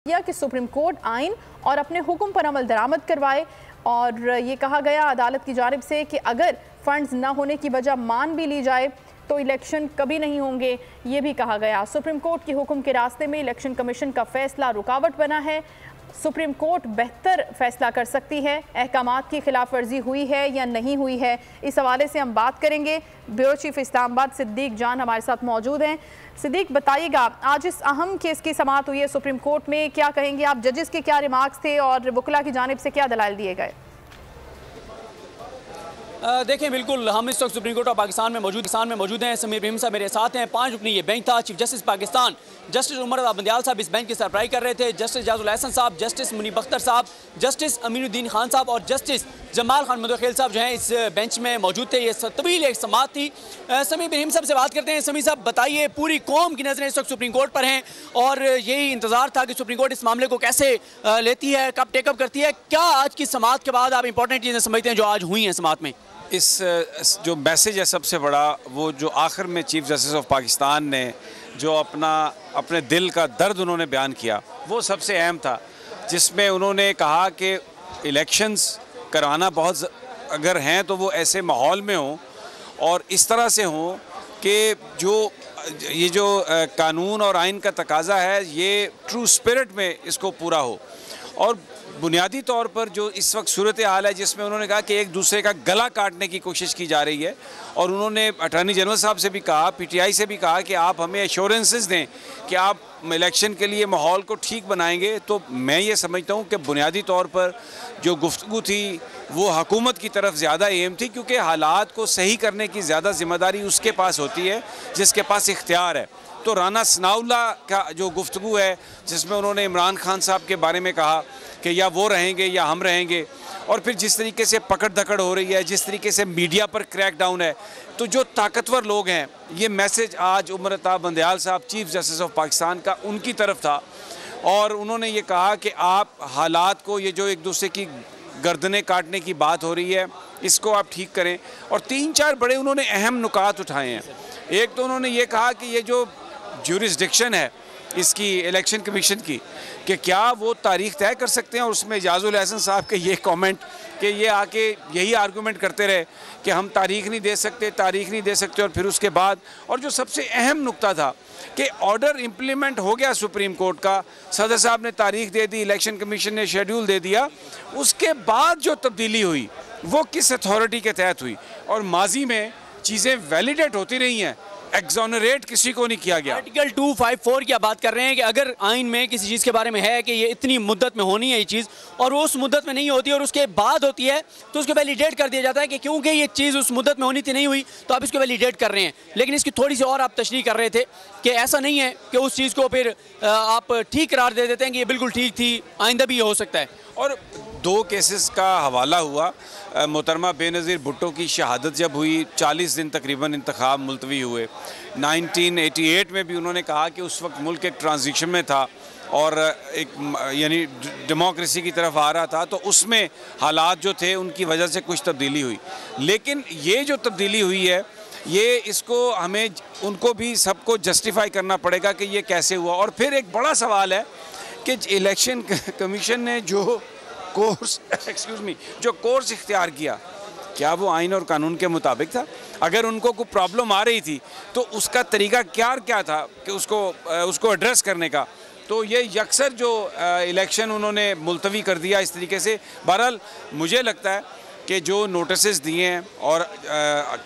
कि supreme court आइन और अपने हुक्म पर अमल दरामद करवाए। और ये कहा गया अदालत की जानिब से कि अगर फंड्स न होने की वजह मान भी ली जाए तो इलेक्शन कभी नहीं होंगे। ये भी कहा गया सुप्रीम कोर्ट के हुक्म के रास्ते में इलेक्शन कमीशन का फैसला रुकावट बना है। सुप्रीम कोर्ट बेहतर फैसला कर सकती है, अहकामात की खिलाफ वर्जी हुई है या नहीं हुई है, इस हवाले से हम बात करेंगे। ब्यूरो चीफ इस्लामाबाद सिद्दीक जान हमारे साथ मौजूद हैं। सिद्दीक, बताइएगा आज इस अहम केस की समाअत हुई है सुप्रीम कोर्ट में, क्या कहेंगे आप? जजेस के क्या रिमार्क्स थे और वकला की जानिब से क्या दलाइल दिए गए? देखें, बिल्कुल हम इस वक्त सुप्रीम कोर्ट ऑफ पाकिस्तान में मौजूद हैं। समीर इब्राहिम साहब मेरे साथ हैं। 5 रुकनी ये बेंच था। Chief justice Pakistan justice Umar Raza Bandial साहब इस बेंच की सरबराही कर रहे थे। जस्टिस एजाजुल एहसन साहब, जस्टिस मुनीब अख्तर साहब, जस्टिस अमीनुद्दीन खान साहब और जस्टिस जमाल खान मुदखिल साहब जो हैं इस बेंच में मौजूद थे। ये तवील एक समाअत थी। समीर इब्राहिम साहब से बात करते हैं। समीर साहब, बताइए, पूरी कौम की नज़रें इस वक्त सुप्रीम कोर्ट पर हैं और यही इंतजार था कि सुप्रीम कोर्ट इस मामले को कैसे लेती है, कब टेकअप करती है। क्या आज की समाअत के बाद आप इंपॉर्टेंट चीज़ें समझते हैं जो आज हुई हैं समाअत में? इस जो मैसेज है सबसे बड़ा, वो जो आखिर में चीफ जस्टिस ऑफ पाकिस्तान ने जो अपने दिल का दर्द उन्होंने बयान किया, वो सबसे अहम था, जिसमें उन्होंने कहा कि इलेक्शंस कराना बहुत अगर हैं तो वो ऐसे माहौल में हों और इस तरह से हों कि ये जो कानून और आइन का तकाजा है ये ट्रू स्पिरिट में इसको पूरा हो। और बुनियादी तौर पर जो इस वक्त सूरत हाल है जिसमें उन्होंने कहा कि एक दूसरे का गला काटने की कोशिश की जा रही है, और उन्होंने अटॉर्नी जनरल साहब से भी कहा, पीटीआई से भी कहा कि आप हमें एश्योरेंसेस दें कि आप इलेक्शन के लिए माहौल को ठीक बनाएंगे। तो मैं ये समझता हूँ कि बुनियादी तौर पर जो गुफ्तगू थी वो हुकूमत की तरफ ज़्यादा एम थी, क्योंकि हालात को सही करने की ज़्यादा ज़िम्मेदारी उसके पास होती है जिसके पास इख्तियार है। तो राना सनाउल्लाह का जो गुफ्तगू है जिसमें उन्होंने इमरान खान साहब के बारे में कहा कि या वो रहेंगे या हम रहेंगे, और फिर जिस तरीके से पकड़ धकड़ हो रही है, जिस तरीके से मीडिया पर क्रैकडाउन है, तो जो ताकतवर लोग हैं, ये मैसेज आज उमर रज़ा बंदियाल साहब चीफ जस्टिस ऑफ पाकिस्तान का उनकी तरफ था। और उन्होंने ये कहा कि आप हालात को, ये जो एक दूसरे की गर्दनें काटने की बात हो रही है, इसको आप ठीक करें। और 3-4 बड़े उन्होंने अहम नुकात उठाए हैं। एक तो उन्होंने ये कहा कि ये जो ज्यूरिसडिक्शन है इसकी इलेक्शन कमीशन की, कि क्या वो तारीख तय कर सकते हैं। और उसमें एजाजुल एहसन साहब के ये कमेंट कि ये आके यही आर्गूमेंट करते रहे कि हम तारीख नहीं दे सकते, और फिर उसके बाद, और जो सबसे अहम नुक्ता था कि ऑर्डर इम्प्लीमेंट हो गया सुप्रीम कोर्ट का, सदर साहब ने तारीख दे दी, इलेक्शन कमीशन ने शेड्यूल दे दिया, उसके बाद जो तब्दीली हुई वो किस अथॉरिटी के तहत हुई। और माजी में चीज़ें वैलिडेट होती रही हैं, एक्सोनरेट किसी को नहीं किया गया। आर्टिकल 254 की आप बात कर रहे हैं कि अगर आइन में किसी चीज़ के बारे में है कि ये इतनी मुद्दत में होनी है ये चीज़, और वो उस मुद्दत में नहीं होती और उसके बाद होती है, तो उसको वैलिडेट कर दिया जाता है कि क्योंकि ये चीज़ उस मुद्दत में होनी थी, नहीं हुई, तो आप इसको वैलिडेट कर रहे हैं। लेकिन इसकी थोड़ी सी और आप तशरीह कर रहे थे कि ऐसा नहीं है कि उस चीज़ को फिर आप ठीक करार दे देते हैं कि ये बिल्कुल ठीक थी, आइंदा भी ये हो सकता है। और 2 केसेस का हवाला हुआ। मोहतरमा बेनज़ीर भुट्टो की शहादत जब हुई, 40 दिन तकरीबन इंतखाब मुलतवी हुए। 1988 में भी उन्होंने कहा कि उस वक्त मुल्क एक ट्रांजिशन में था और एक यानी डेमोक्रेसी की तरफ आ रहा था, तो उसमें हालात जो थे उनकी वजह से कुछ तब्दीली हुई। लेकिन ये जो तब्दीली हुई है, ये इसको हमें उनको भी सबको जस्टिफाई करना पड़ेगा कि ये कैसे हुआ। और फिर एक बड़ा सवाल है कि इलेक्शन कमीशन ने जो कोर्स इख्तियार किया, क्या वो आइन और कानून के मुताबिक था? अगर उनको कोई प्रॉब्लम आ रही थी तो उसका तरीका क्या था कि उसको एड्रेस करने का? तो ये यकसर जो इलेक्शन उन्होंने मुलतवी कर दिया इस तरीके से। बहरहाल मुझे लगता है कि जो नोटिस दिए हैं, और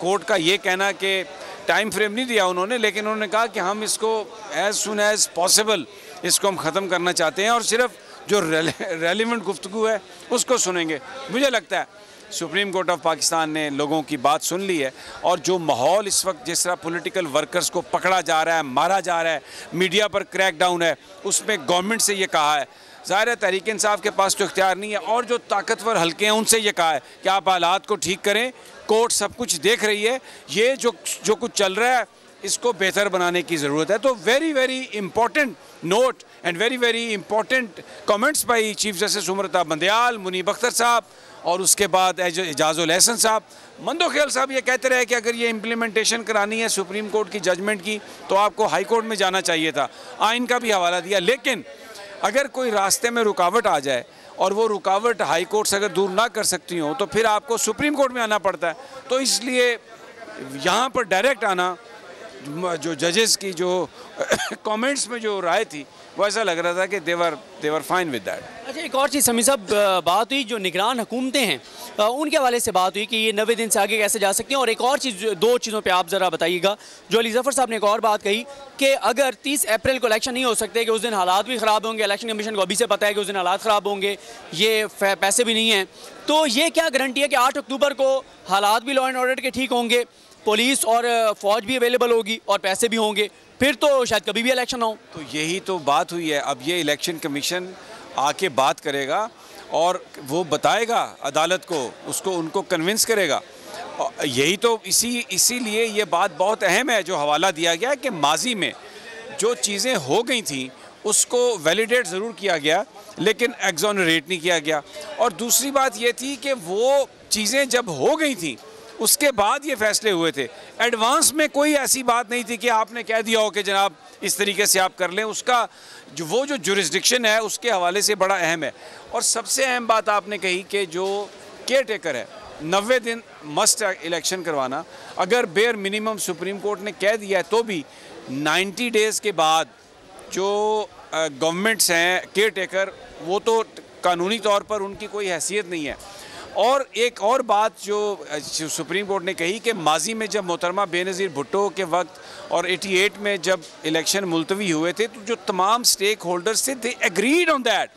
कोर्ट का ये कहना कि टाइम फ्रेम नहीं दिया उन्होंने, लेकिन उन्होंने कहा कि हम इसको एज़ सुन एज़ पॉसिबल इसको हम ख़त्म करना चाहते हैं और सिर्फ जो रेलिवेंट गुफ्तगू है उसको सुनेंगे। मुझे लगता है सुप्रीम कोर्ट ऑफ पाकिस्तान ने लोगों की बात सुन ली है, और जो माहौल इस वक्त जिस तरह पॉलिटिकल वर्कर्स को पकड़ा जा रहा है, मारा जा रहा है, मीडिया पर क्रैकडाउन है, उसमें गवर्नमेंट से ये कहा है, ज़ाहिर है तहरीक इंसाफ के पास तो इख्तियार नहीं है, और जो ताकतवर हल्के हैं उनसे ये कहा है कि आप हालात को ठीक करें, कोर्ट सब कुछ देख रही है, ये जो कुछ चल रहा है इसको बेहतर बनाने की ज़रूरत है। तो very important note and very important comments by chief justice Umar Raza Bandial, Muneeb Akhtar साहब, और उसके बाद एजाजुल एहसन साहब। मुदखिल साहब ये कहते रहे कि अगर ये इम्प्लीमेंटेशन करानी है सुप्रीम कोर्ट की जजमेंट की तो आपको हाई कोर्ट में जाना चाहिए था, आइन का भी हवाला दिया। लेकिन अगर कोई रास्ते में रुकावट आ जाए और वो रुकावट हाई कोर्ट से अगर दूर ना कर सकती हो तो फिर आपको सुप्रीम कोर्ट में आना पड़ता है। तो इसलिए यहाँ पर डायरेक्ट आना, जो जजेस की जो कमेंट्स में जो राय थी वो ऐसा लग रहा था कि देवर फाइन विद दैट। अच्छा, एक और चीज़ समीर साहब, बात हुई जो निगरान हुकूमतें हैं उनके हवाले से बात हुई कि ये 90 दिन से आगे कैसे जा सकते हैं। और एक और चीज़, दो चीज़ों पे आप ज़रा बताइएगा। जो अली ज़फ़र साहब ने एक और बात कही कि अगर 30 अप्रैल को इलेक्शन नहीं हो सकते कि उस दिन हालात भी ख़राब होंगे, इलेक्शन कमीशन को अभी से पता है कि उस दिन हालात ख़राब होंगे, ये पैसे भी नहीं हैं, तो ये क्या गारंटी है कि 8 अक्टूबर को हालात भी लॉ एंड ऑर्डर के ठीक होंगे, पुलिस और फौज भी अवेलेबल होगी और पैसे भी होंगे, फिर तो शायद कभी भी इलेक्शन ना हो। तो यही तो बात हुई है। अब ये इलेक्शन कमीशन आके बात करेगा और वो बताएगा अदालत को, उसको उनको कन्विंस करेगा। यही तो इसीलिए ये बात बहुत अहम है जो हवाला दिया गया कि माजी में जो चीज़ें हो गई थी उसको वैलिडेट ज़रूर किया गया लेकिन एक्सोनरेट नहीं किया गया। और दूसरी बात ये थी कि वो चीज़ें जब हो गई थी उसके बाद ये फैसले हुए थे। एडवांस में कोई ऐसी बात नहीं थी कि आपने कह दिया हो कि जनाब इस तरीके से आप कर लें। उसका जो जुरिस्डिक्शन है उसके हवाले से बड़ा अहम है। और सबसे अहम बात आपने कही कि जो केयर टेकर है 90 दिन मस्ट इलेक्शन करवाना, अगर बेयर मिनिमम सुप्रीम कोर्ट ने कह दिया है तो भी 90 डेज़ के बाद जो गवर्नमेंट्स हैं केयर टेकर, वो तो कानूनी तौर पर उनकी कोई हैसियत नहीं है। और एक और बात जो सुप्रीम कोर्ट ने कही कि माजी में जब मोहतरमा बेनज़ीर भुट्टो के वक्त और 88 में जब इलेक्शन मुलतवी हुए थे तो जो तमाम स्टेक होल्डर्स थे they agreed on that,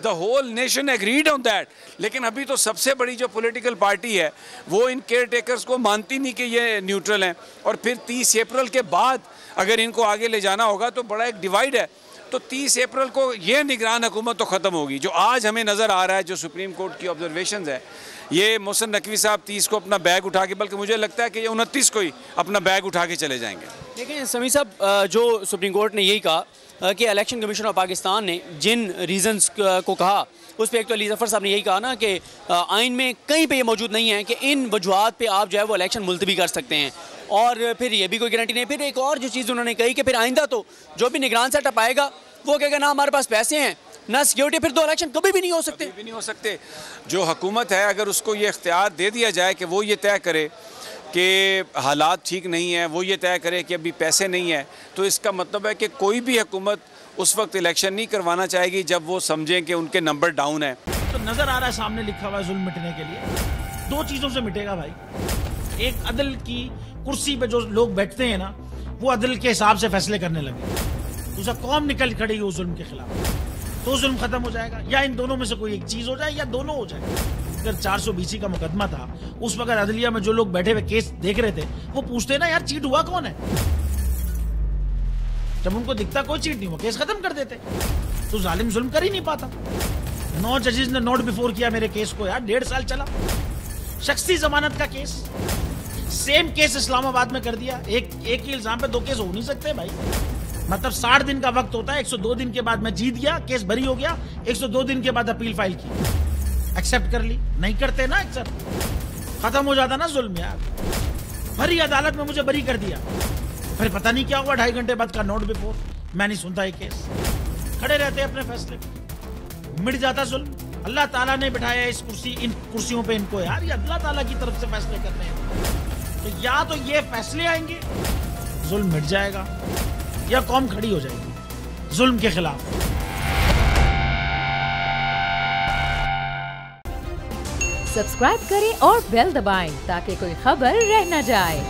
the whole nation agreed on that. लेकिन अभी तो सबसे बड़ी जो पॉलिटिकल पार्टी है वो इन केयर टेकर्स को मानती नहीं कि ये न्यूट्रल हैं। और फिर 30 अप्रैल के बाद अगर इनको आगे ले जाना होगा तो बड़ा एक डिवाइड है। तो 30 अप्रैल को ये निगरान हुकूमत तो ख़त्म होगी। जो आज हमें नज़र आ रहा है जो सुप्रीम कोर्ट की ऑब्जर्वेशंस है, ये मोहसिन नकवी साहब 30 को अपना बैग उठा के, बल्कि मुझे लगता है कि ये 29 को ही अपना बैग उठा के चले जाएंगे। देखिए समीर साहब, जो सुप्रीम कोर्ट ने यही कहा कि इलेक्शन कमीशन ऑफ पाकिस्तान ने जिन रीजंस को कहा उस पर एक तो अली ज़फ़र साहब ने यही कहा ना कि आइन में कहीं पे ये मौजूद नहीं है कि इन वजूहात पे आप जो है वो इलेक्शन मुलतवी कर सकते हैं। और फिर ये भी कोई गारंटी नहीं। फिर एक और जो चीज़ उन्होंने कही कि फिर आइंदा तो जो भी निगरान सेटअप आएगा वो कहेगा ना हमारे पास पैसे हैं ना सिक्योरिटी, फिर तो इलेक्शन कभी भी नहीं हो सकते। कभी भी नहीं हो सकते। जो हुकूमत है अगर उसको ये इख्तियार दे दिया जाए कि वो ये तय करे कि हालात ठीक नहीं है, वो ये तय करे कि अभी पैसे नहीं है, तो इसका मतलब है कि कोई भी हुकूमत उस वक्त इलेक्शन नहीं करवाना चाहेगी जब वो समझें कि उनके नंबर डाउन है। तो नज़र आ रहा है सामने लिखा हुआ है जुल्म मिटने के लिए 2 चीज़ों से मिटेगा भाई। एक, अदल की कुर्सी पे जो लोग बैठते हैं ना वो अदल के हिसाब से फैसले करने लगे। दूसरा, कौम निकल खड़ी उस जुल्म के खिलाफ, तो जुल्म खत्म हो जाएगा। या इन दोनों में से कोई एक चीज हो जाए या दोनों हो जाए। अगर 420 का मुकदमा था उस वक्त अदलिया में जो लोग बैठे हुए केस देख रहे थे वो पूछते ना यार चीट हुआ कौन है। जब उनको दिखता कोई चीट नहीं हुआ केस खत्म कर देते। तो जालिम जुल्म कर ही नहीं पाता। 9 जजेस ने नोट बिफोर किया मेरे केस को यार, 1.5 साल चला। शख्सी जमानत का केस, सेम केस इस्लामाबाद में कर दिया। एक ही इल्जाम पे 2 केस हो नहीं सकते भाई। मतलब 60 दिन का वक्त होता है। 102 दिन के बाद मैं जीत गया, केस बरी हो गया। 102 दिन के बाद अपील फाइल की, एक्सेप्ट कर ली। नहीं करते ना एक्सेप्ट, खत्म हो जाता ना जुल्म यार। भरी अदालत में मुझे बरी कर दिया, फिर पता नहीं क्या हुआ 2.5 घंटे बाद का नोट बिफोर। मैं नहीं सुनता ये केस, खड़े रहते अपने फैसले, मिट जाता जुल्म। अल्लाह ताला ने बिठाया इन कुर्सियों पे इनको यार, ये अल्लाह ताला की तरफ से फैसले करने हैं। तो या तो ये फैसले आएंगे जुल्म मिट जाएगा या कौम खड़ी हो जाएगी जुल्म के खिलाफ। सब्सक्राइब करें और बेल दबाएं ताकि कोई खबर रह न जाए।